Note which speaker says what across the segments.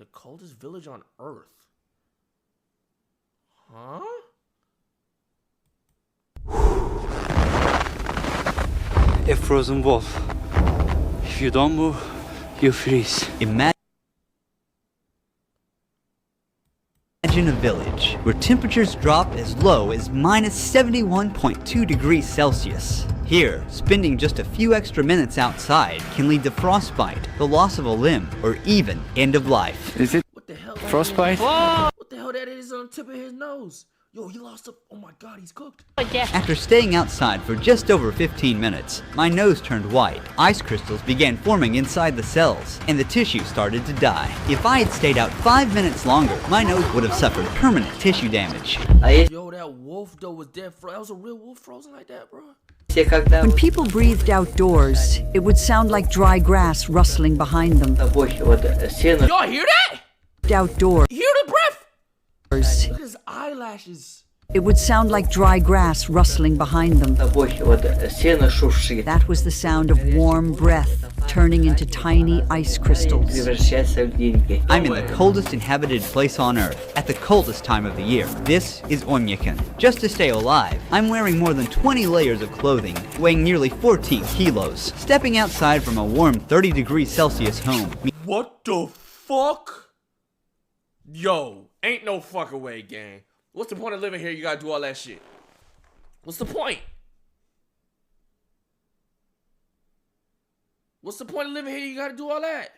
Speaker 1: The coldest village on Earth. Huh?
Speaker 2: A frozen wolf. If you don't move, you freeze.
Speaker 3: Imagine a village where temperatures drop as low as minus 71.2 degrees Celsius. Here, spending just a few extra minutes outside can lead to frostbite, the loss of a limb, or even end of life.
Speaker 2: Is it
Speaker 1: What the hell?
Speaker 2: frostbite?
Speaker 1: What the hell that is on the tip of his nose? Yo, he lost a... Oh my god, he's cooked.
Speaker 3: After staying outside for just over 15 minutes, my nose turned white. Ice crystals began forming inside the cells, and the tissue started to die. If I had stayed out 5 minutes longer, my nose would have suffered permanent tissue damage.
Speaker 1: Yo, that wolf though was dead. That was a real wolf frozen like that, bro.
Speaker 4: When people breathed outdoors, it would sound like dry grass rustling behind them.
Speaker 1: Y'all hear that?
Speaker 4: Outdoors,
Speaker 1: You hear the breath? Look at his eyelashes.
Speaker 4: it would sound like dry grass rustling behind them. That was the sound of warm breath turning into tiny ice crystals.
Speaker 3: I'm in the coldest inhabited place on Earth, at the coldest time of the year. This is Oymyakon. Just to stay alive, I'm wearing more than 20 layers of clothing, weighing nearly 14 kilos. Stepping outside from a warm 30 degrees Celsius home.
Speaker 1: What the fuck? Yo, ain't no fucking way, gang. What's the point of living here? You gotta do all that shit. What's the point? What's the point of living here? You gotta do all that.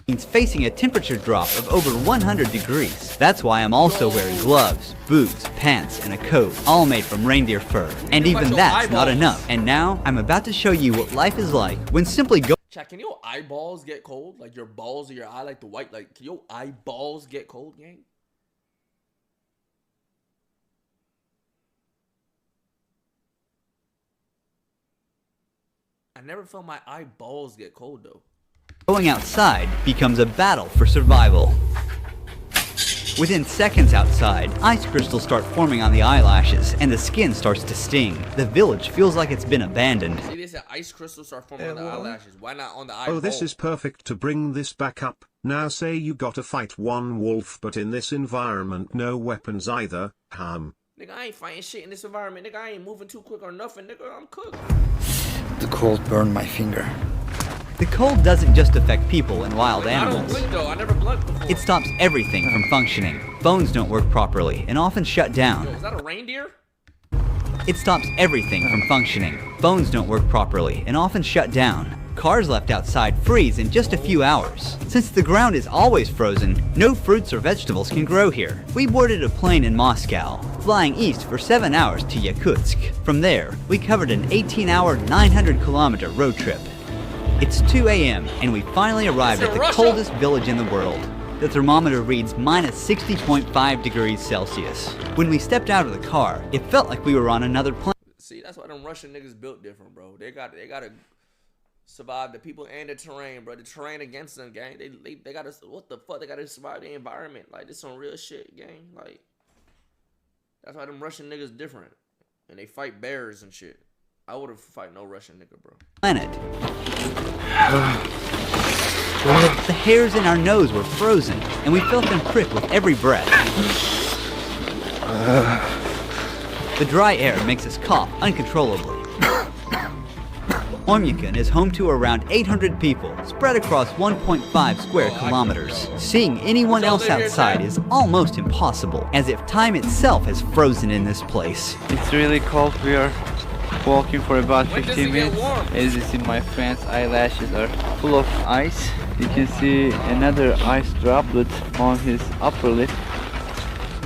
Speaker 3: Means facing a temperature drop of over 100 degrees. That's why I'm also wearing gloves, boots, pants, and a coat, all made from reindeer fur. And even that's not enough. And now, I'm about to show you what life is like when simply
Speaker 1: Chat, can your eyeballs get cold? Like your balls of your eye, like the white, like, can your eyeballs get cold, gang? I never felt my eyeballs get cold, though.
Speaker 3: Going outside becomes a battle for survival. Within seconds outside, ice crystals start forming on the eyelashes, and the skin starts to sting. The village feels like it's been abandoned.
Speaker 1: See, they said ice crystals start forming on the eyelashes. Why not on the eyeball?
Speaker 5: Oh, this is perfect to bring this back up. Now say you gotta fight one wolf, but in this environment no weapons either.
Speaker 1: Nigga, I ain't fighting shit in this environment. Nigga, I ain't moving too quick or nothing. Nigga, I'm cooked.
Speaker 2: The cold burned my finger.
Speaker 3: The cold doesn't just affect people and wild animals.
Speaker 1: I don't blink though. I never blinked before.
Speaker 3: It stops everything from functioning. Phones don't work properly and often shut down.
Speaker 1: Yo, is that a reindeer?
Speaker 3: It stops everything from functioning. Phones don't work properly and often shut down. Cars left outside freeze in just a few hours. Since the ground is always frozen, no fruits or vegetables can grow here. We boarded a plane in Moscow, flying east for 7 hours to Yakutsk. From there, we covered an 18-hour, 900-kilometer road trip. It's 2 a.m. and we finally arrived at the coldest village in the world. The thermometer reads minus 60.5 degrees Celsius. When we stepped out of the car, it felt like we were on another planet.
Speaker 1: See, that's why them Russian niggas built different, bro. They gotta survive the people and the terrain, bro. The terrain against them, gang. They gotta, what the fuck? They gotta survive the environment. Like, this some real shit, gang. Like, that's why them Russian niggas different. And they fight bears and shit. I would've fight no Russian nigga, bro.
Speaker 3: Planet. The hairs in our nose were frozen, and we felt them prick with every breath. The dry air makes us cough uncontrollably. Oymyakon is home to around 800 people, spread across 1.5 square kilometers. Seeing anyone else outside is almost impossible, as if time itself has frozen in this place.
Speaker 2: It's really cold. We are walking for about 15 minutes. As you see, my friend's eyelashes are full of ice. You can see another ice droplet on his upper lip.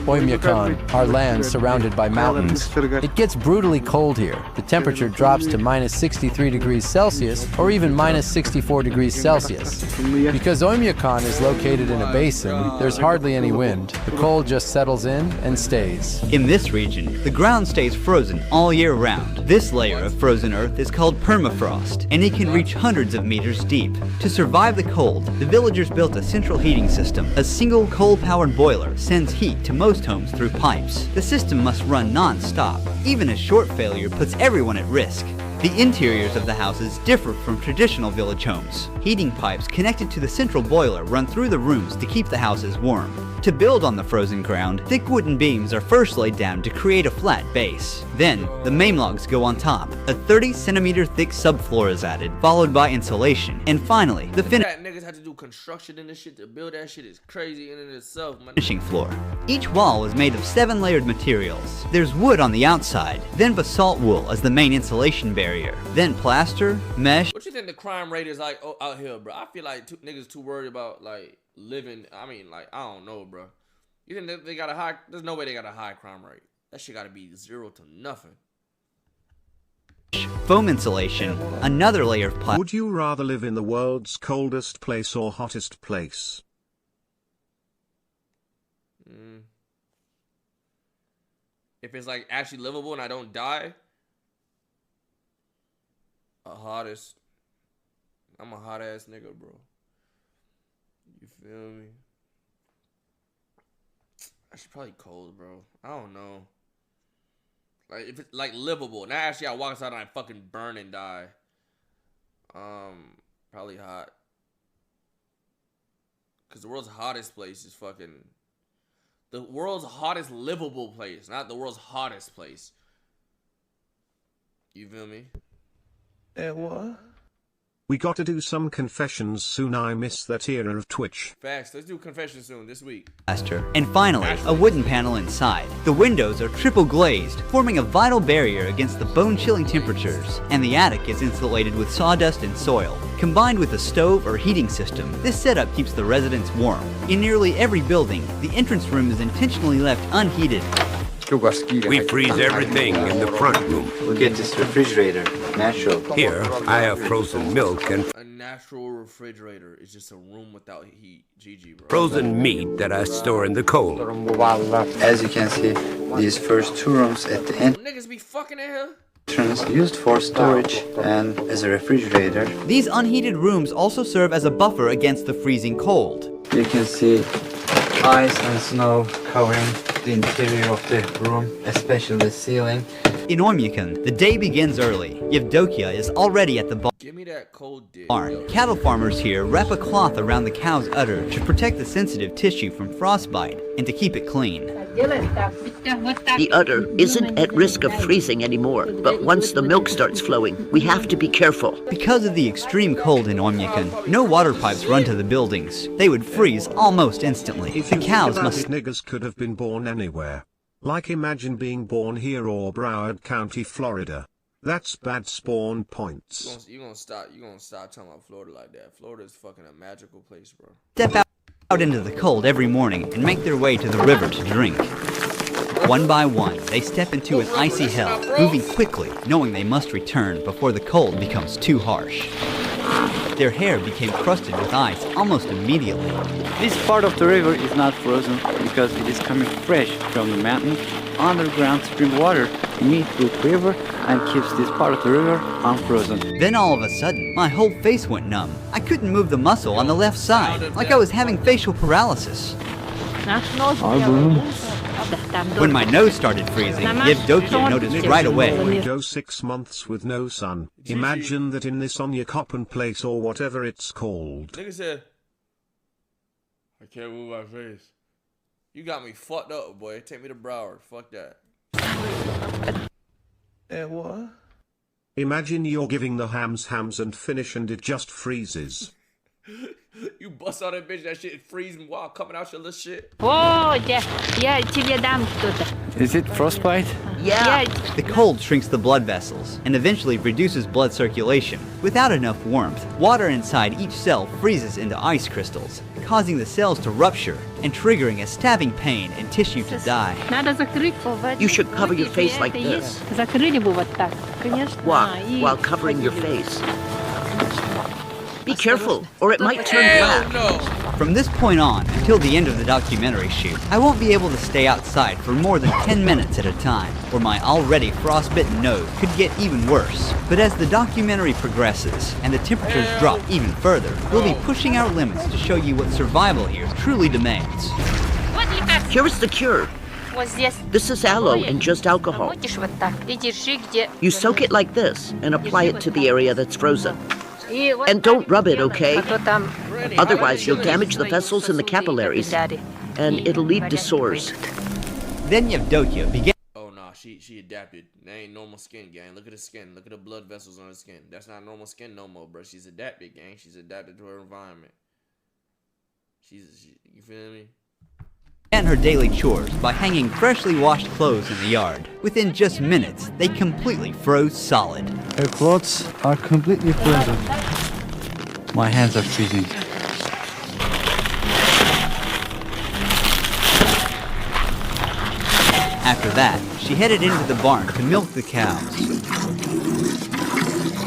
Speaker 6: Oymyakon, our land surrounded by mountains. It gets brutally cold here. The temperature drops to minus 63 degrees Celsius or even minus 64 degrees Celsius. Because Oymyakon is located in a basin, there's hardly any wind. The cold just settles in and stays.
Speaker 3: In this region, the ground stays frozen all year round. This layer of frozen earth is called permafrost, and it can reach hundreds of meters deep. To survive the cold, the villagers built a central heating system. A single coal-powered boiler sends heat to most homes through pipes. The system must run non-stop. Even a short failure puts everyone at risk. The interiors of the houses differ from traditional village homes. Heating pipes connected to the central boiler run through the rooms to keep the houses warm. To build on the frozen ground, thick wooden beams are first laid down to create a flat base. Then, the main logs go on top. A 30-centimeter thick subfloor is added, followed by insulation. And finally, the
Speaker 1: niggas had to do construction in this shit to build that shit is crazy in and of itself, man.
Speaker 3: Finishing floor. Each wall is made of 7 layered materials. There's wood on the outside, then basalt wool as the main insulation barrier, then plaster, mesh.
Speaker 1: What you think the crime rate is like out here, bro? I feel like niggas too worried about like living. I mean, like, I don't know, bro. You think they got a high? There's no way they got a high crime rate. That shit gotta be 0 to nothing.
Speaker 3: Foam insulation, another layer of plastic.
Speaker 5: Would you rather live in the world's coldest place or hottest place?
Speaker 1: If it's like actually livable and I don't die, hottest. I'm a hot ass nigga, bro. You feel me? I should probably cold, bro. I don't know. Like if it's like livable. Now actually I walk outside and I fucking burn and die. Probably hot. Cause the world's hottest place is fucking the world's hottest livable place, not the world's hottest place. You feel me?
Speaker 6: What?
Speaker 5: We got to do some confessions soon. I miss that era of Twitch.
Speaker 1: Facts. Let's do confessions soon this week.
Speaker 3: And finally, a wooden panel inside. The windows are triple glazed, forming a vital barrier against the bone-chilling temperatures, and the attic is insulated with sawdust and soil. Combined with a stove or heating system, this setup keeps the residents warm. In nearly every building, the entrance room is intentionally left unheated.
Speaker 7: We freeze everything in the front room.
Speaker 2: Look at this refrigerator, natural.
Speaker 7: Here, I have frozen milk and
Speaker 1: A natural refrigerator is just a room without heat. GG, bro.
Speaker 7: frozen meat that I store in the cold.
Speaker 2: As you can see, these first 2 rooms at the
Speaker 1: Niggas be fucking in here.
Speaker 2: entrance used for storage and as a refrigerator.
Speaker 3: These unheated rooms also serve as a buffer against the freezing cold.
Speaker 2: You can see ice and snow covering the interior of the room, especially the ceiling.
Speaker 3: In Oymyakon, the day begins early. Yevdokia is already at the
Speaker 1: Give me that cold dick.
Speaker 3: barn. Cattle farmers here wrap a cloth around the cow's udder to protect the sensitive tissue from frostbite and to keep it clean.
Speaker 8: The udder isn't at risk of freezing anymore, but once the milk starts flowing, we have to be careful.
Speaker 3: Because of the extreme cold in Oymyakon, no water pipes run to the buildings. They would freeze almost instantly.
Speaker 5: If
Speaker 3: The
Speaker 5: you
Speaker 3: cows
Speaker 5: think about
Speaker 3: must
Speaker 5: it, niggas could have been born anywhere. Like imagine being born here or Broward County, Florida. That's bad spawn points.
Speaker 1: You gonna stop talking about Florida like that. Florida is fucking a magical place, bro.
Speaker 3: step out into the cold every morning and make their way to the river to drink. One by one, they step into an icy hell, moving quickly, knowing they must return before the cold becomes too harsh. Their hair became crusted with ice almost immediately.
Speaker 2: This part of the river is not frozen because it is coming fresh from the mountain. Underground spring water meets with river and keeps this part of the river unfrozen.
Speaker 3: Then all of a sudden, my whole face went numb. I couldn't move the muscle on the left side, like I was having facial paralysis. When my nose started freezing, Yevdokia noticed right away.
Speaker 5: We go 6 months with no sun. Imagine that in this Oymyakon place or whatever it's called.
Speaker 1: Nigga said, I can't move my face. You got me fucked up, boy. Take me to Broward. Fuck that.
Speaker 6: What?
Speaker 5: Imagine you're giving the hams and finish and it just freezes.
Speaker 1: You bust out that bitch, that shit freezing while coming out your little shit.
Speaker 9: О, я тебе дам что-то.
Speaker 2: Is it frostbite?
Speaker 8: Yeah.
Speaker 3: The cold shrinks the blood vessels and eventually reduces blood circulation. Without enough warmth, water inside each cell freezes into ice crystals, causing the cells to rupture and triggering a stabbing pain and tissue to die.
Speaker 9: Надо закрыть.
Speaker 8: You should cover your face like this.
Speaker 9: Закрыли бы вот так. Конечно.
Speaker 8: While covering your face. Be careful, or it might turn black.
Speaker 1: No.
Speaker 3: From this point on, until the end of the documentary shoot, I won't be able to stay outside for more than 10 minutes at a time, or my already frostbitten nose could get even worse. But as the documentary progresses, and the temperatures drop even further, we'll be pushing our limits to show you what survival here truly demands.
Speaker 8: Here is the cure. This is aloe and just alcohol. You soak it like this and apply it to the area that's frozen. And don't rub it, okay? Otherwise, you'll damage the vessels and the capillaries, and it'll lead to sores.
Speaker 3: Then Yevdokia began.
Speaker 1: Oh nah, she adapted. That ain't normal skin, gang. Look at the skin. Look at the blood vessels on her skin. That's not normal skin no more, bro. She's adapted, gang. She's adapted to her environment. You feel me?
Speaker 3: And her daily chores by hanging freshly washed clothes in the yard. Within just minutes, they completely froze solid.
Speaker 2: Her clothes are completely frozen. My hands are freezing.
Speaker 3: After that, she headed into the barn to milk the cows.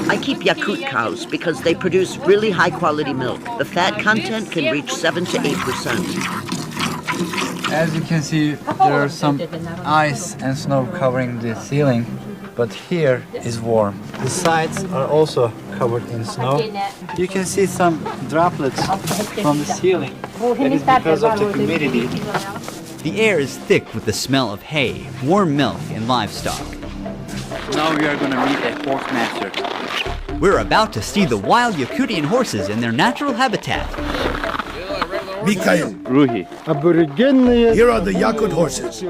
Speaker 8: I keep Yakut cows because they produce really high-quality milk. The fat content can reach 7 to 8%.
Speaker 2: As you can see, there are some ice and snow covering the ceiling, but here is warm. The sides are also covered in snow. You can see some droplets from the ceiling. That is because of the humidity.
Speaker 3: The air is thick with the smell of hay, warm milk, and livestock.
Speaker 2: Now we are going to meet a horse master.
Speaker 3: We're about to see the wild Yakutian horses in their natural habitat.
Speaker 10: Mikhail,
Speaker 2: Ruhi.
Speaker 10: here are the Yakut horses.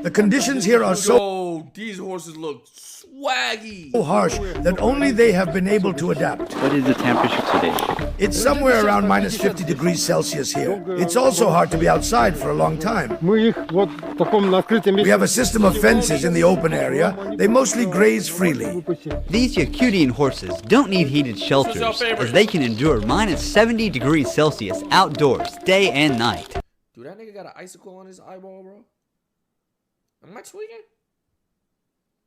Speaker 10: The conditions here are so
Speaker 1: these horses look swaggy.
Speaker 10: harsh that only they have been able to adapt.
Speaker 2: What is the temperature today?
Speaker 10: It's somewhere around minus 50 degrees Celsius here. It's also hard to be outside for a long time. We have a system of fences in the open area. They mostly graze freely.
Speaker 3: These Yakutian horses don't need heated shelters, as they can endure minus 70 degrees Celsius outdoors, day and night.
Speaker 1: Dude, that nigga got an icicle on his eyeball, bro. Am I tweaking?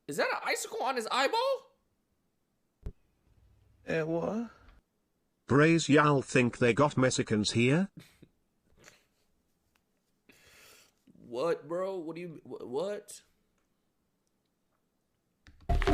Speaker 1: Is that an icicle on his eyeball?
Speaker 2: What?
Speaker 5: Braze y'all think they got Mexicans here?
Speaker 1: What, bro? What do you... What?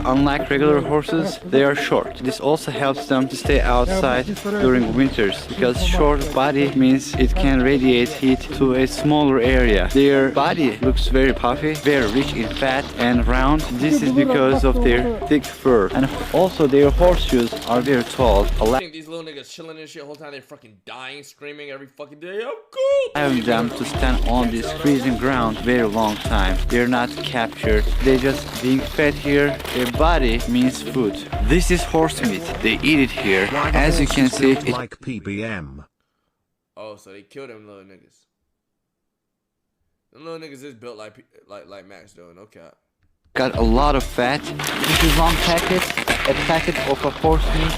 Speaker 2: Unlike regular horses, they are short. This also helps them to stay outside during winters, because short body means it can radiate heat to a smaller area. Their body looks very puffy, very rich in fat and round. This is because of their thick fur. And also their horseshoes are very tall.
Speaker 1: I think these little niggas chilling and shit whole time they're fucking dying, screaming every fucking day. I'm cool.
Speaker 2: Having them to stand on this freezing ground very long time. They're not captured. They're just being fed here. Their body means food. This is horse meat. They eat it here. As you can see, it
Speaker 5: like PBM.
Speaker 1: Oh, so they killed them little niggas. Them little niggas is built like Max though, no cap.
Speaker 2: got a lot of fat. This is one packet, a packet of a horse meat.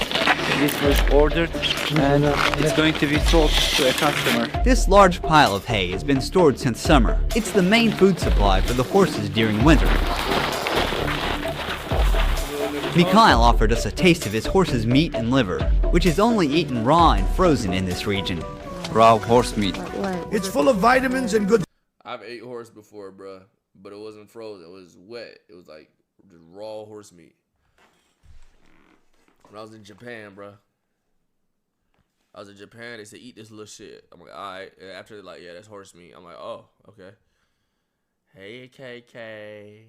Speaker 2: This was ordered and it's going to be sold to a customer.
Speaker 3: This large pile of hay has been stored since summer. It's the main food supply for the horses during winter. Mikhail offered us a taste of his horse's meat and liver, which is only eaten raw and frozen in this region.
Speaker 2: Raw horse meat.
Speaker 10: It's full of vitamins and good.
Speaker 1: I've ate horse before, bruh, but it wasn't frozen. It was wet. It was like just raw horse meat. When I was in Japan, bruh. I was in Japan. They said, eat this little shit. I'm like, all right. And after they're like, yeah, that's horse meat. I'm like, oh, okay. Hey, KK.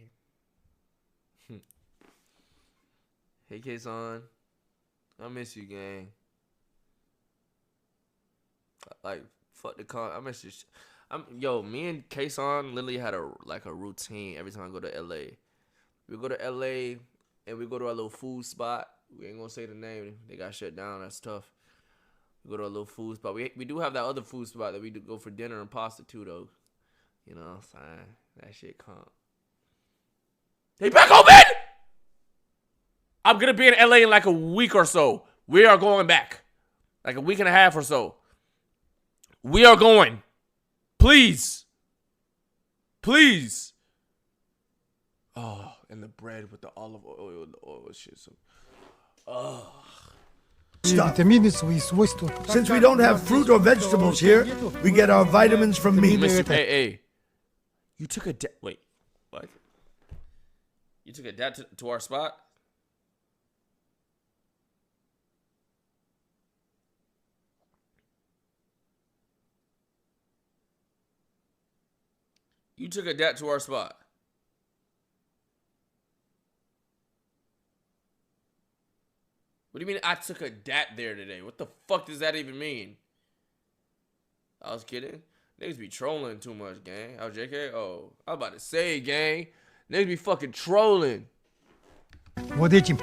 Speaker 1: Hey, K-Son. I miss you, gang. Like, fuck the con. I miss you. Yo, me and K-Son literally had a routine every time I go to LA. We go to LA and we go to our little food spot. We ain't gonna say the name. They got shut down. That's tough. We go to a little food spot. We do have that other food spot that we do go for dinner and pasta too, though. You know what I'm saying? That shit comp. They back open! I'm gonna be in LA in like a week or so. We are going back. Like a week and a half or so. We are going. Please. Please. Oh, and the bread with the olive oil, the oil shit. So, oh.
Speaker 10: Stuff. Since we don't have fruit or vegetables here, we get our vitamins from meat.
Speaker 1: Hey. You took a dad. Wait. What? You took a dad to our spot? You took a dat to our spot. What do you mean I took a dat there today? What the fuck does that even mean? I was kidding. Niggas be trolling too much, gang. Oh, JK? Oh, I was about to say, gang. Niggas be fucking trolling.
Speaker 11: Вот этим.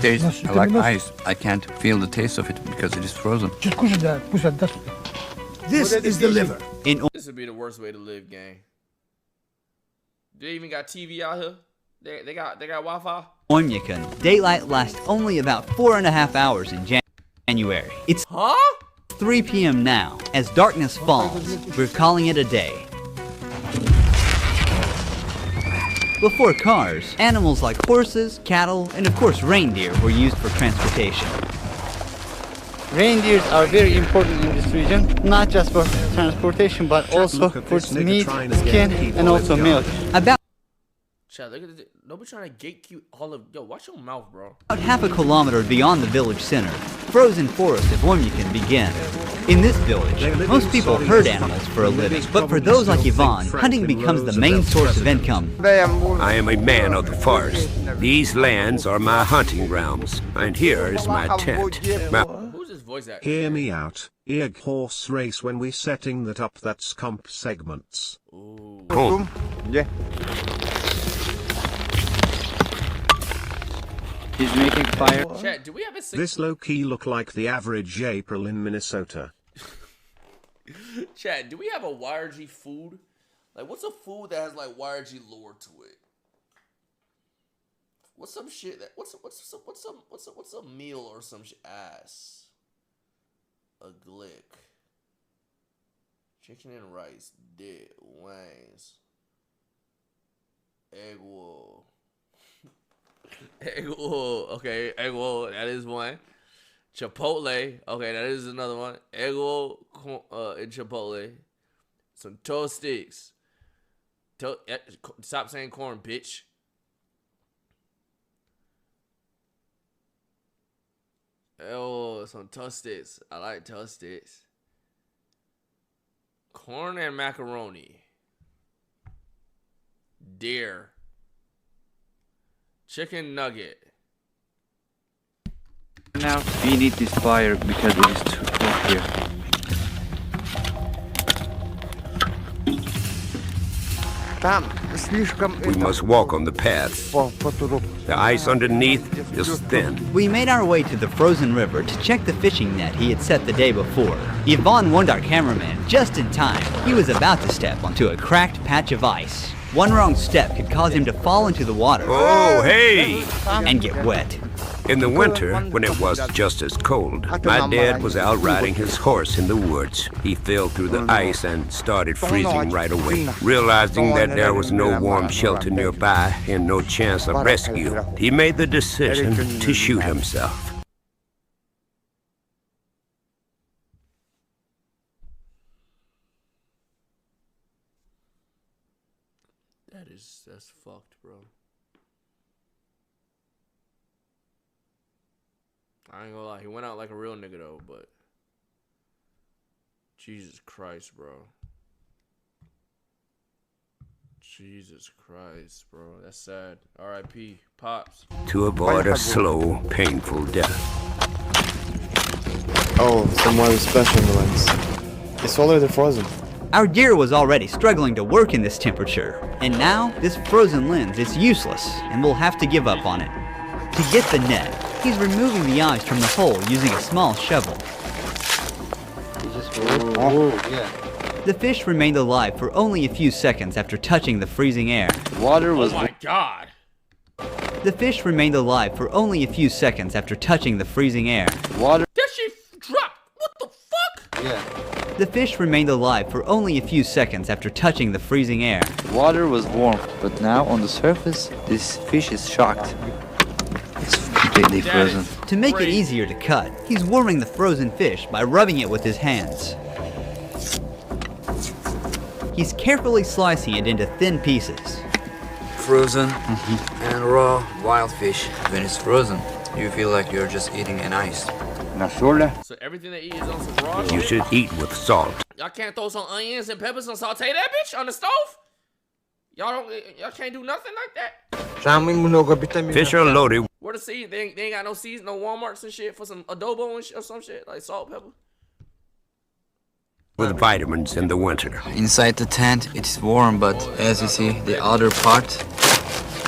Speaker 2: Tastes like ice. I can't feel the taste of it because it is frozen.
Speaker 10: This is the liver.
Speaker 1: This would be the worst way to live, gang. They even got TV out here. They got Wi-Fi.
Speaker 3: Oymyakon, daylight lasts only about 4.5 hours in January. It's 3 p.m. now. As darkness falls, we're calling it a day. Before cars, animals like horses, cattle, and of course reindeer were used for transportation.
Speaker 2: Reindeers are very important in this region, not just for transportation, but also for meat, skin, and also milk.
Speaker 1: Chat, look at this. Nobody trying to gatekeep all of. Yo, watch your mouth, bro.
Speaker 3: About half a kilometer beyond the village center, frozen forest of Oymyakon begin. In this village, most people herd animals for a living, but for those like Yvonne, hunting becomes the main source of income.
Speaker 7: I am a man of the forest. These lands are my hunting grounds, and here is my tent.
Speaker 1: Who's this voice actor?
Speaker 5: Hear me out. Eeg horse race when we setting that up. That's comp segments.
Speaker 1: Ooh.
Speaker 7: Home.
Speaker 2: Yeah. He's making fire.
Speaker 1: Chat, do we have a
Speaker 5: This low-key look like the average April in Minnesota.
Speaker 1: Chat, do we have a YRG food? Like, what's a food that has like YRG lore to it? What's some shit that what's a meal or some shit? Ass. A glick. Chicken and rice, dick, wings. Egg roll. Egg roll. Okay, egg roll, that is one. Chipotle. Okay, that is another one. Egg roll and Chipotle. Some toast sticks. Stop saying corn, bitch. Oh, some toast sticks. I like toast sticks. Corn and macaroni. Deer. Chicken nugget.
Speaker 2: Now we need this fire because it is too hot here.
Speaker 7: We must walk on the path. The ice underneath is thin.
Speaker 3: We made our way to the frozen river to check the fishing net he had set the day before. Yvonne warned our cameraman just in time. He was about to step onto a cracked patch of ice. One wrong step could cause him to fall into the water.
Speaker 7: Oh, hey!
Speaker 3: And get wet.
Speaker 7: In the winter, when it was just as cold, my dad was out riding his horse in the woods. He fell through the ice and started freezing right away. Realizing that there was no warm shelter nearby and no chance of rescue, he made the decision to shoot himself.
Speaker 1: That's fucked, bro. I ain't gonna lie, he went out like a real nigga though, but Jesus Christ, bro. Jesus Christ, bro. That's sad. R.I.P. Pops.
Speaker 7: To avoid a slow, painful death.
Speaker 12: Oh, some more special ones. It's already frozen.
Speaker 3: Our gear was already struggling to work in this temperature, and now this frozen lens is useless, and we'll have to give up on it. To get the net, he's removing the ice from the hole using a small shovel. The fish remained alive for only a few seconds after touching the freezing air.
Speaker 2: Water was.
Speaker 1: Oh my god!
Speaker 3: The fish remained alive for only a few seconds after touching the freezing air.
Speaker 2: Water.
Speaker 1: That shit dropped! What the fuck?
Speaker 2: Yeah.
Speaker 3: The fish remained alive for only a few seconds after touching the freezing air.
Speaker 2: Water was warm, but now on the surface, this fish is shocked. It's completely frozen.
Speaker 3: To make it easier to cut, he's warming the frozen fish by rubbing it with his hands. He's carefully slicing it into thin pieces.
Speaker 13: Frozen and raw wild fish. When it's frozen, you feel like you're just eating an ice.
Speaker 1: So everything they eat is on some raw shit?
Speaker 7: You should eat with salt.
Speaker 1: Y'all can't throw some onions and peppers and saute that bitch on the stove? Y'all can't do nothing like that?
Speaker 7: Fish are loaded
Speaker 1: Where the seeds? They ain't got no seeds, no Walmarts and shit for some adobo and shit or some shit like salt, pepper.
Speaker 7: with vitamins in the winter.
Speaker 2: Inside the tent, it's warm, but as you see, the other part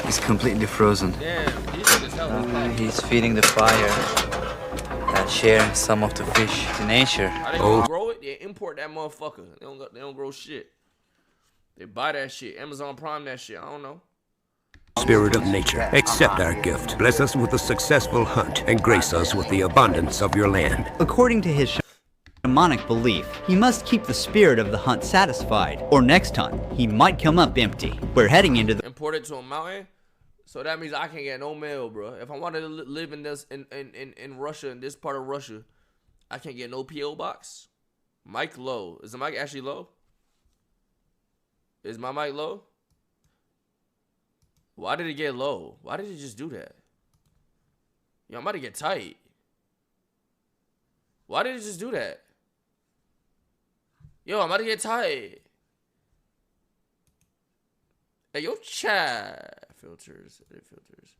Speaker 2: is completely frozen.
Speaker 1: Damn,
Speaker 2: He's feeding the fire and sharing some of the fish to nature.
Speaker 1: How they gonna grow it? They import that motherfucker. They don't grow shit. They buy that shit. Amazon Prime that shit. I don't know.
Speaker 7: Spirit of nature, accept our gift. Bless us with a successful hunt and grace us with the abundance of your land.
Speaker 3: According to his shamanic belief, he must keep the spirit of the hunt satisfied, or next hunt, he might come up empty. We're heading into the
Speaker 1: Import it to a mountain, so that means I can't get no mail, bro. If I wanted to live in this in Russia, in this part of Russia, I can't get no PO box. Mic low. Is the mic actually low? Is my mic low? Why did it get low? Why did it just do that? Yo, I'm about to get tight. Why did it just do that? Yo, I'm about to get tight. Hey, yo, chat. Filters. Edit filters.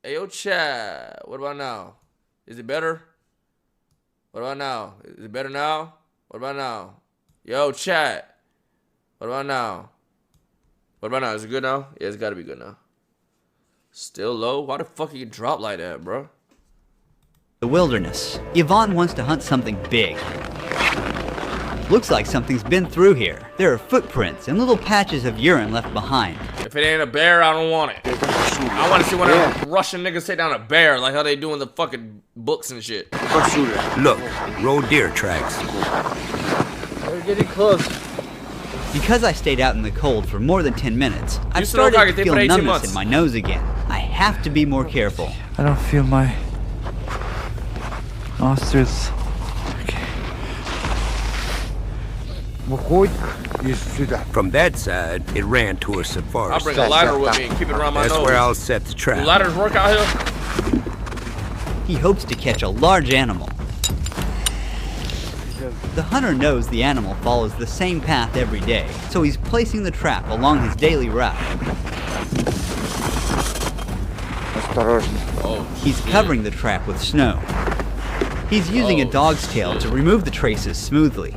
Speaker 1: Hey, yo, chat. What about now? Is it better? What about now? Is it better now? What about now? Yo, chat. What about now? What about now? Is it good now? Yeah, it's gotta be good now. Still low? Why the fuck you drop like that, bro?
Speaker 3: the wilderness. Yvonne wants to hunt something big. Looks like something's been through here. There are footprints and little patches of urine left behind.
Speaker 1: If it ain't a bear, I don't want it. I want to see one of them Russian niggas take down a bear, like how they do in the fucking books and shit.
Speaker 7: Look, road deer tracks.
Speaker 2: We're getting close.
Speaker 3: Because I stayed out in the cold for more than 10 minutes, I've started to feel numbness in my nose again. I have to be more careful.
Speaker 2: I don't feel my nostrils.
Speaker 7: From that side, it ran towards the forest.
Speaker 1: I'll bring a lighter with me and keep it around my nose.
Speaker 7: That's where I'll set the trap.
Speaker 1: Do lighters work out here?
Speaker 3: He hopes to catch a large animal. The hunter knows the animal follows the same path every day, so he's placing the trap along his daily route. He's covering the trap with snow. He's using a dog's tail to remove the traces smoothly.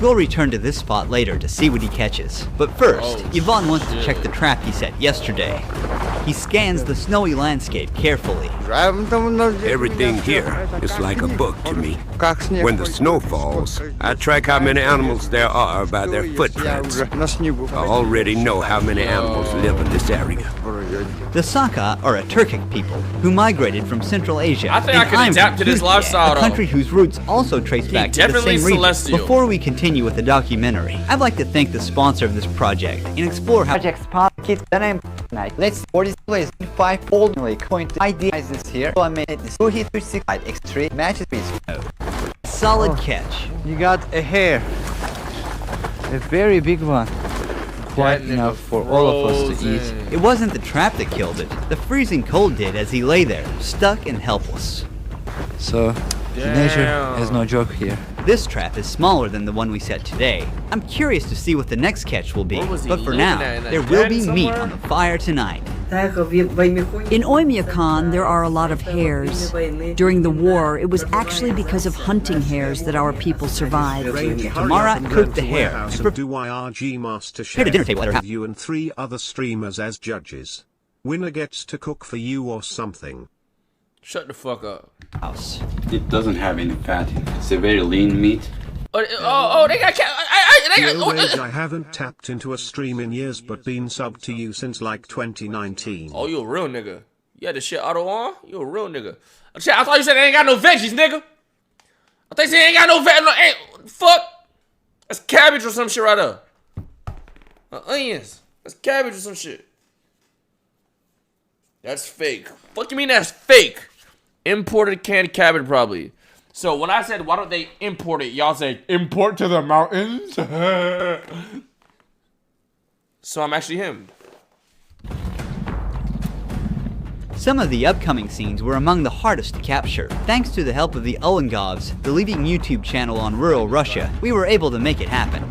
Speaker 3: We'll return to this spot later to see what he catches. But first, Yvonne wants to check the trap he set yesterday. He scans the snowy landscape carefully.
Speaker 7: Everything here is like a book to me. When the snow falls, I track how many animals there are by their footprints. I already know how many animals live in this area.
Speaker 3: The Saka are a Turkic people who migrated from Central Asia.
Speaker 1: I think I can adapt to this lifestyle,
Speaker 3: a country whose roots also trace back to the same region. Before we continue with the documentary, I'd like to thank the sponsor of this project and explore how
Speaker 2: Let's for this place in 5 only point ideas this here. So I made this 236 extreme matches with
Speaker 3: solid catch.
Speaker 2: You got a hare. A very big one. Quite enough for all of us to eat.
Speaker 3: It wasn't the trap that killed it. The freezing cold did as he lay there, stuck and helpless.
Speaker 2: So, nature has no joke here.
Speaker 3: This trap is smaller than the one we set today. I'm curious to see what the next catch will be, but for now, there will be meat on the fire tonight.
Speaker 4: In Oymyakon, there are a lot of hares. During the war, it was actually because of hunting hares that our people survived.
Speaker 3: Tamara cooked the hare and
Speaker 5: Do YRG Master Chef with you and 3 other streamers as judges. Winner gets to cook for you or something.
Speaker 1: Shut the fuck up.
Speaker 3: House.
Speaker 13: It doesn't have any fat in it. It's a very lean meat.
Speaker 1: They got
Speaker 5: YourRAGE, I haven't tapped into a stream in years but been subbed to you since like 2019.
Speaker 1: Oh, you a real nigga. You had the shit auto on? You a real nigga. I thought you said they ain't got no veggies, nigga. I think they ain't got no veggies. Fuck. That's cabbage or some shit right there. Onions. That's cabbage or some shit. That's fake. Fuck you mean that's fake? Imported canned cabbage probably. So when I said why don't they import it, y'all say import to the mountains. So I'm actually him.
Speaker 3: Some of the upcoming scenes were among the hardest to capture. Thanks to the help of the Ulengovs, the leading YouTube channel on rural Russia, we were able to make it happen.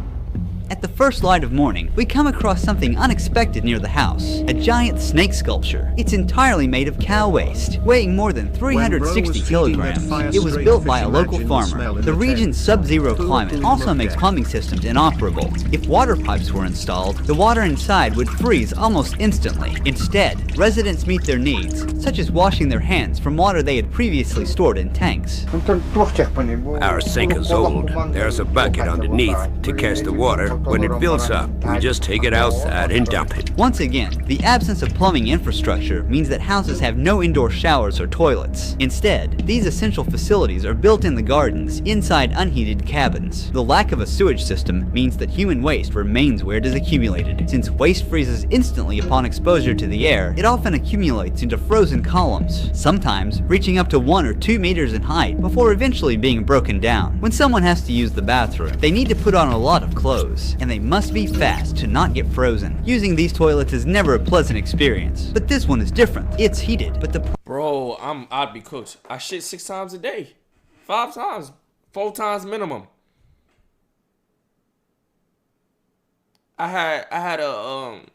Speaker 3: At the first light of morning, we come across something unexpected near the house, a giant snake sculpture. It's entirely made of cow waste, weighing more than 360 kilograms. It was built by a local farmer. The region's sub-zero climate also makes plumbing systems inoperable. If water pipes were installed, the water inside would freeze almost instantly. Instead, residents meet their needs, such as washing their hands from water they had previously stored in tanks.
Speaker 7: Our sink is old. There's a bucket underneath to catch the water. When it fills up, we just take it outside and dump it.
Speaker 3: Once again, the absence of plumbing infrastructure means that houses have no indoor showers or toilets. Instead, these essential facilities are built in the gardens, inside unheated cabins. The lack of a sewage system means that human waste remains where it is accumulated. Since waste freezes instantly upon exposure to the air, it often accumulates into frozen columns, sometimes reaching up to 1 or 2 meters in height before eventually being broken down. When someone has to use the bathroom, they need to put on a lot of clothes, and they must be fast to not get frozen. Using these toilets is never a pleasant experience, but this one is different. It's heated, but the
Speaker 1: bro, I'd be cooked. I shit 6 times a day, 5 times, 4 times minimum. I had a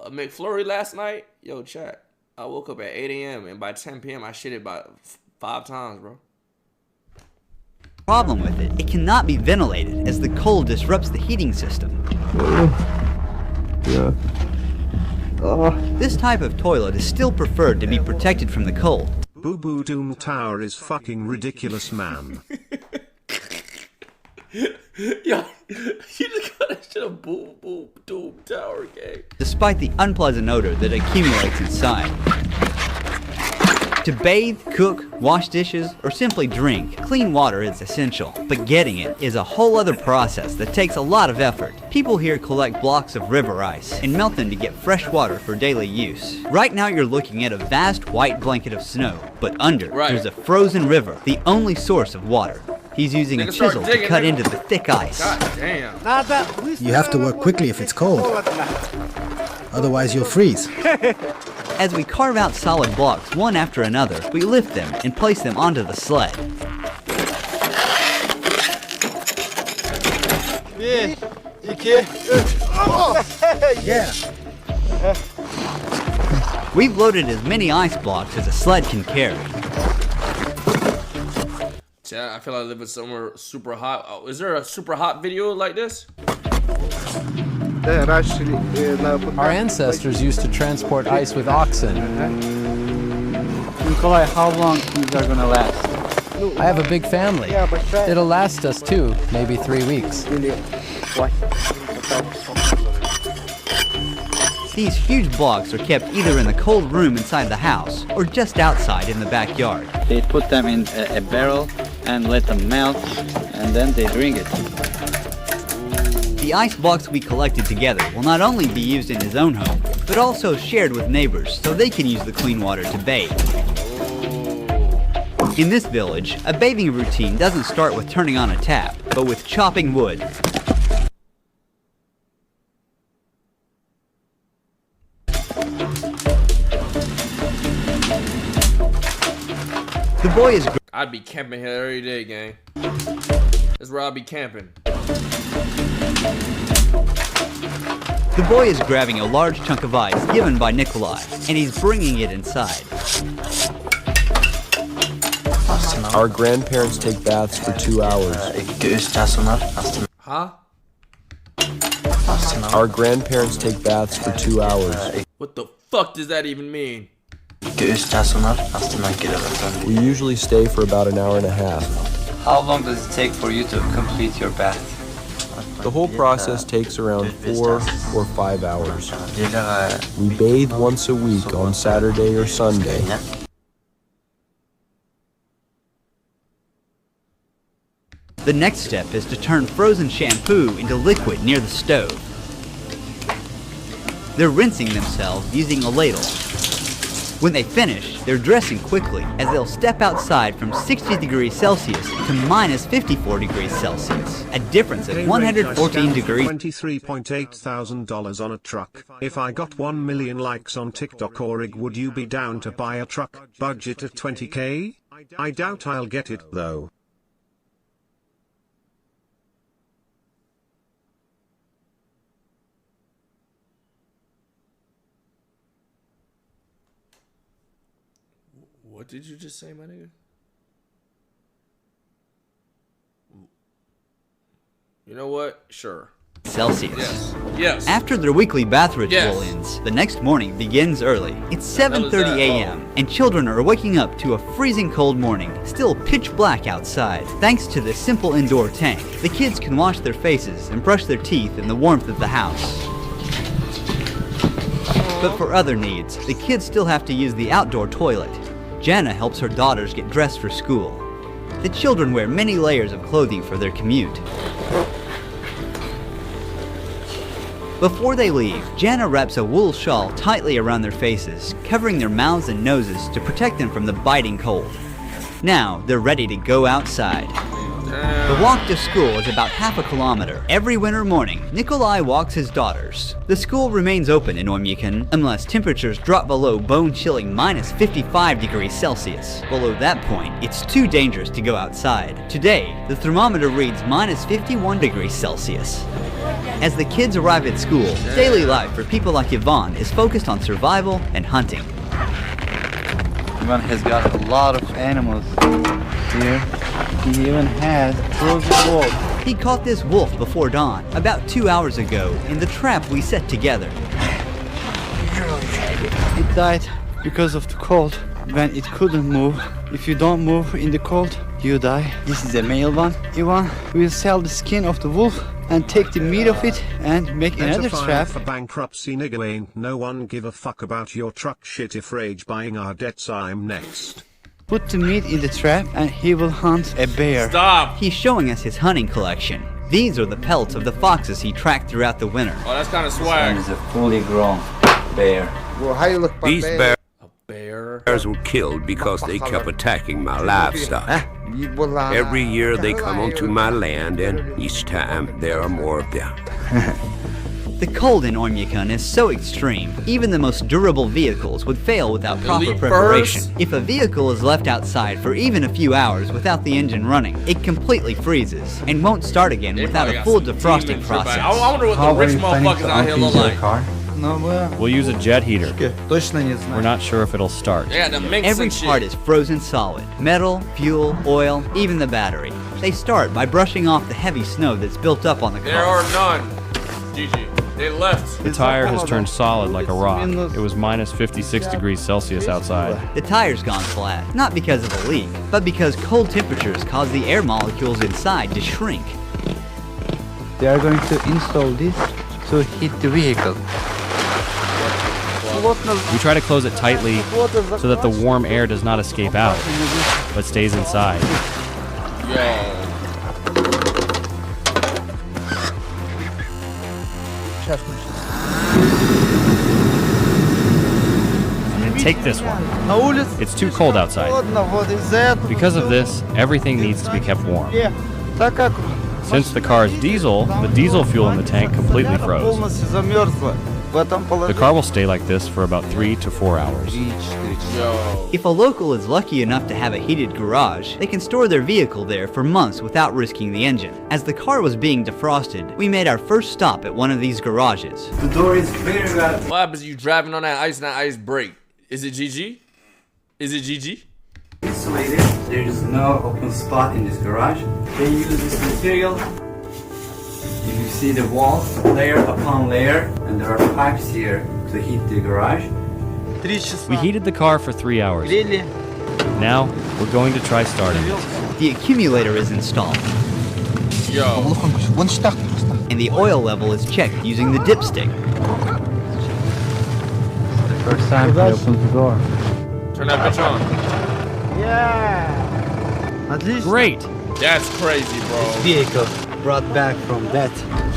Speaker 1: McFlurry last night. Yo, chat. I woke up at 8 a.m. and by 10 p.m. I shit it about 5 times, bro.
Speaker 3: problem with it, it cannot be ventilated as the cold disrupts the heating system. This type of toilet is still preferred to be protected from the cold.
Speaker 5: Boo Boo Doom Tower is fucking ridiculous, man.
Speaker 1: Yo, you just got that shit a Boo Boo Doom Tower game.
Speaker 3: Despite the unpleasant odor that accumulates inside. To bathe, cook, wash dishes, or simply drink, clean water is essential. But getting it is a whole other process that takes a lot of effort. People here collect blocks of river ice and melt them to get fresh water for daily use. Right now you're looking at a vast white blanket of snow, but under there's a frozen river, the only source of water. He's using a chisel to cut into the thick ice.
Speaker 1: God damn.
Speaker 14: You have to work quickly if it's cold. Otherwise you'll freeze.
Speaker 3: As we carve out solid blocks one after another, we lift them and place them onto the sled.
Speaker 14: Yeah.
Speaker 3: We've loaded as many ice blocks as a sled can carry.
Speaker 1: Yeah, I feel like I live in somewhere super hot. Oh, is there a super hot video like this?
Speaker 6: Our ancestors used to transport ice with oxen.
Speaker 2: Nikolai, how long these are gonna last?
Speaker 6: I have a big family. It'll last us too, maybe 3 weeks.
Speaker 3: These huge blocks are kept either in the cold room inside the house or just outside in the backyard.
Speaker 2: They put them in a barrel and let them melt, and then they drink it.
Speaker 3: The ice blocks we collected together will not only be used in his own home, but also shared with neighbors so they can use the clean water to bathe. In this village, a bathing routine doesn't start with turning on a tap, but with chopping wood. The boy is...
Speaker 1: I'd be camping here every day, gang. That's where I'll be camping.
Speaker 3: The boy is grabbing a large chunk of ice given by Nikolai, and he's bringing it inside.
Speaker 15: Our grandparents take baths for 2 hours.
Speaker 1: Huh?
Speaker 15: Our grandparents take baths for 2 hours.
Speaker 1: What the fuck does that even mean?
Speaker 15: We usually stay for about an hour and a half.
Speaker 2: How long does it take for you to complete your bath?
Speaker 15: The whole process takes around 4 or 5 hours. We bathe once a week on Saturday or Sunday.
Speaker 3: The next step is to turn frozen shampoo into liquid near the stove. They're rinsing themselves using a ladle. When they finish, they're dressing quickly as they'll step outside from 60 degrees Celsius to minus 54 degrees Celsius, a difference of 114 degrees.
Speaker 5: $23,800 on a truck. If I got 1 million likes on TikTok or IG, would you be down to buy a truck? Budget at 20k? I doubt I'll get it though.
Speaker 1: What did you just say, my nigga? You know what? Sure.
Speaker 3: Celsius.
Speaker 1: Yes. Yes.
Speaker 3: After their weekly bath ritual ends, the next morning begins early. It's 7:30 a.m. and children are waking up to a freezing cold morning, still pitch black outside. Thanks to this simple indoor tank, the kids can wash their faces and brush their teeth in the warmth of the house. But for other needs, the kids still have to use the outdoor toilet. Jana helps her daughters get dressed for school. The children wear many layers of clothing for their commute. Before they leave, Jana wraps a wool shawl tightly around their faces, covering their mouths and noses to protect them from the biting cold. Now, they're ready to go outside. The walk to school is about half a kilometer. Every winter morning, Nikolai walks his daughters. The school remains open in Oymyakon unless temperatures drop below bone-chilling minus 55 degrees Celsius. Below that point, it's too dangerous to go outside. Today, the thermometer reads minus 51 degrees Celsius. As the kids arrive at school, daily life for people like Yvonne is focused on survival and hunting.
Speaker 2: Yvonne has got a lot of animals here. He even has a frozen wolf.
Speaker 3: He caught this wolf before dawn, about 2 hours ago, in the trap we set together.
Speaker 2: It died because of the cold, when it couldn't move. If you don't move in the cold, you die. This is a male one. Ivan will sell the skin of the wolf and take the meat of it and make another trap.
Speaker 5: For bankruptcy, nigga, ain't no one give a fuck about your truck shit. If Rage buying our debts, I'm next.
Speaker 2: Put the meat in the trap and he will hunt a bear.
Speaker 1: Stop!
Speaker 3: He's showing us his hunting collection. These are the pelts of the foxes he tracked throughout the winter.
Speaker 1: Oh, that's kind of swag.
Speaker 2: This one is a fully grown bear.
Speaker 12: Well, how you look
Speaker 7: These
Speaker 1: bears
Speaker 7: bears were killed because they kept attacking my livestock. Every year they come onto my land, and each time there are more of them.
Speaker 3: The cold in Oymyakon is so extreme, even the most durable vehicles would fail without proper preparation. If a vehicle is left outside for even a few hours without the engine running, it completely freezes and won't start again without a full defrosting process.
Speaker 1: I wonder what the rich motherfuckers out here look like.
Speaker 16: We'll use a jet heater. We're not sure if it'll start.
Speaker 1: Yeah, the minks
Speaker 3: Every
Speaker 1: and shit.
Speaker 3: part is frozen solid. Metal, fuel, oil, even the battery. They start by brushing off the heavy snow that's built up on the car.
Speaker 1: There are none. GG. They left.
Speaker 16: The tire has turned solid like a rock. It was minus 56 degrees Celsius outside.
Speaker 3: The tire's gone flat, not because of a leak, but because cold temperatures cause the air molecules inside to shrink.
Speaker 2: They are going to install this to heat the vehicle.
Speaker 16: We try to close it tightly so that the warm air does not escape out, but stays inside.
Speaker 1: Yo.
Speaker 16: And then take this one. It's too cold outside. Because of this, everything needs to be kept warm. Since the car is diesel, the diesel fuel in the tank completely froze. The car will stay like this for about 3 to 4 hours.
Speaker 3: If a local is lucky enough to have a heated garage, they can store their vehicle there for months without risking the engine. As the car was being defrosted, we made our first stop at one of these garages.
Speaker 2: The door is very bad.
Speaker 1: What happens if you driving on that ice and that ice break? Is it GG? Is it GG?
Speaker 2: Insulated. There is no open spot in this garage. They use this material. You can see the walls, layer upon layer, and there are pipes here to heat the garage.
Speaker 16: We heated the car for 3 hours. Now, we're going to try starting it.
Speaker 3: The accumulator is installed.
Speaker 1: Yo.
Speaker 3: And the oil level is checked using the dipstick.
Speaker 2: The first time he opens the door.
Speaker 1: Turn that bitch on.
Speaker 2: Yeah.
Speaker 16: Great.
Speaker 1: That's crazy, bro.
Speaker 2: Vehicle brought back from death.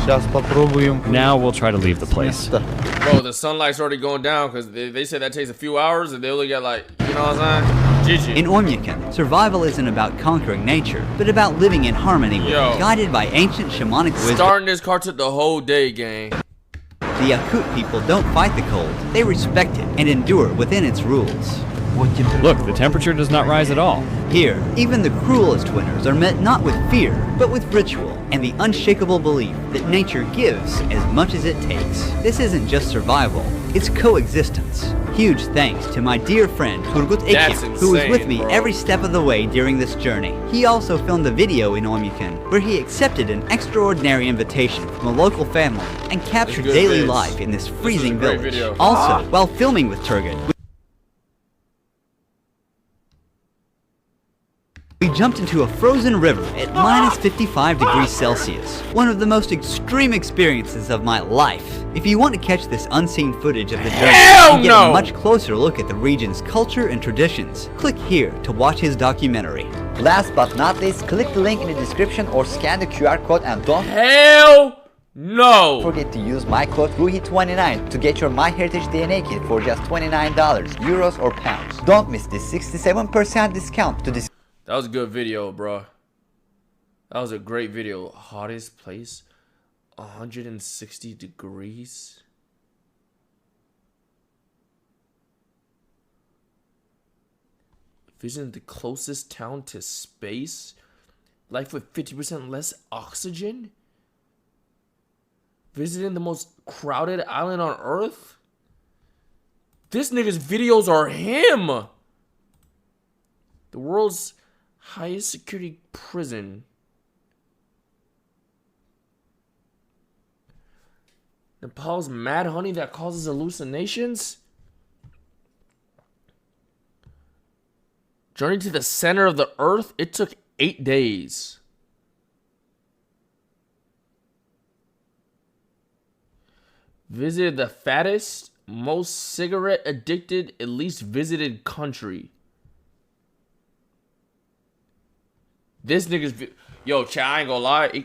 Speaker 2: Сейчас попробуем.
Speaker 16: Now we'll try to leave the place.
Speaker 1: Bro, the sunlight's already going down because they said that takes a few hours and they only got like, you know what I'm saying? GG.
Speaker 3: In Oymyakon, survival isn't about conquering nature, but about living in harmony with it, guided by ancient shamanic wisdom.
Speaker 1: Starting this car took the whole day, gang.
Speaker 3: The Yakut people don't fight the cold, they respect it and endure within its rules.
Speaker 16: Look, the temperature does not rise at all.
Speaker 3: Here, even the cruelest winters are met not with fear, but with ritual and the unshakable belief that nature gives as much as it takes. This isn't just survival, it's coexistence. Huge thanks to my dear friend Turgut Ekim, who was with me every step of the way during this journey. He also filmed a video in Oymyakon where he accepted an extraordinary invitation from a local family and captured daily life in this freezing village. Also, while filming with Turgut, we jumped into a frozen river at minus 55 degrees Celsius. One of the most extreme experiences of my life. If you want to catch this unseen footage of the journey and get a much closer look at the region's culture and traditions, click here to watch his documentary.
Speaker 17: Last but not least, click the link in the description or scan the QR code and don't forget to use my code RUHI29 to get your MyHeritage DNA kit for just $29, euros or pounds. Don't miss this 67% discount to this.
Speaker 1: That was a good video, bro. That was a great video. Hottest place, 160 degrees. Visiting the closest town to space. Life with 50% less oxygen. Visiting the most crowded island on Earth. This nigga's videos are him. The world's highest security prison. Nepal's mad honey that causes hallucinations. Journey to the center of the earth. It took 8 days. Visited the fattest, most cigarette addicted, at least visited country. This nigga's yo, chat, I ain't gonna lie.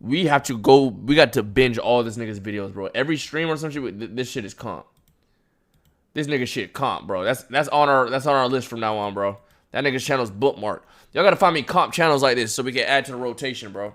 Speaker 1: We got to binge all this nigga's videos, bro. Every stream or some shit, this shit is comp. This nigga shit comp, bro. That's on our list from now on, bro. That nigga's channel's bookmarked. Y'all gotta find me comp channels like this so we can add to the rotation, bro.